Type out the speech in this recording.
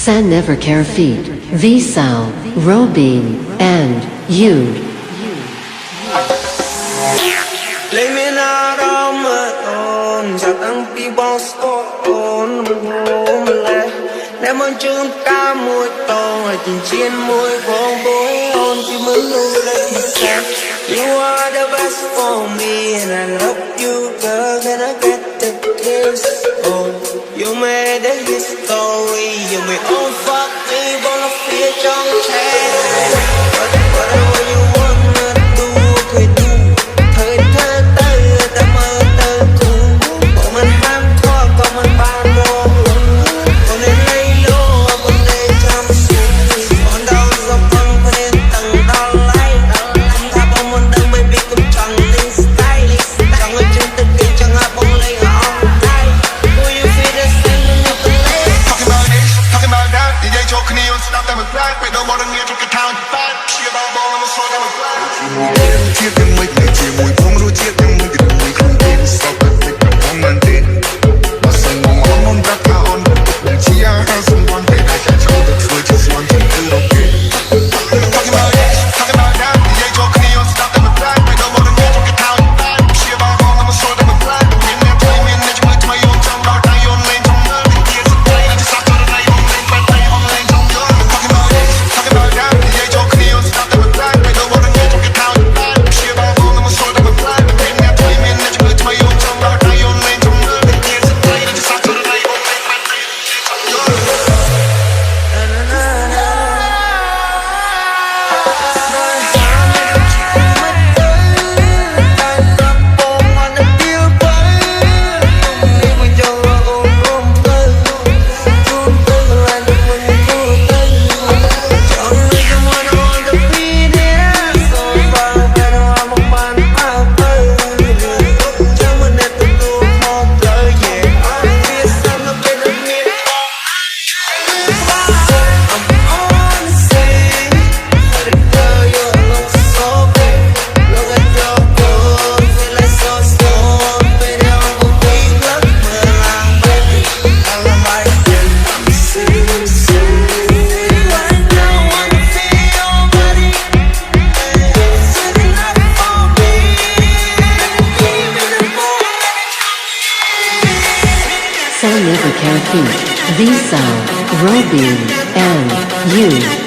San Never Care Feet, V Sal, Robin, and you. Lấy miền nào đó mà ôn giặc ăn pi bao ôn mồm lệ đem ơn chúng ta mùi to tình chiến mùi vòng bối ôn chỉ mới lưu đây xem you are the best for me and I love you girl and I get the kiss oh you made the history you made all fuck me wanna feel trong trái whatever you wanna do could do thời thơ tư ta mơ tư cũ bộ mình ham khó còn mình ban vô còn nên lấy lúa còn nên chăm sóc còn đâu dọc con phải nên tầng đo lấy không tha bông mình đang baby cũng chẳng lên style chẳng lên trên tình kỳ chẳng hạt bông lấy ở on tay will you feel the same when you play talking about this talking about that DJ Joe can you stop them with black we don't wanna hear from the town fight she about ball I'm a slow them with black chia từng mấy ngày chia mùi phong rồi chia từng mấy cái mùi không tin sau cái việc cầm phong ngàn tên mà sân mong on back my on and chia hai sân quan hệ đại chạy trong the truth just one thing to okay talking about this talking about that DJ Joe can you stop them with black we don't wanna hear from the town fight she about ball I'm a slow them with black in there play me and let you my own trong đó tay on lane trong nơi mình kia sẽ play and just after the night on lane but play on lane trong nơi talking about this talking about that DJ Joe can you stop them with black we don't wanna hear from the town fight she about ball I'm a slow them with black in there play me and let you my own trong đó tay on lane trong nơi mình kia sẽ play and just after the night on lane but play San Never Care Feet, V Sal, Robin, and you.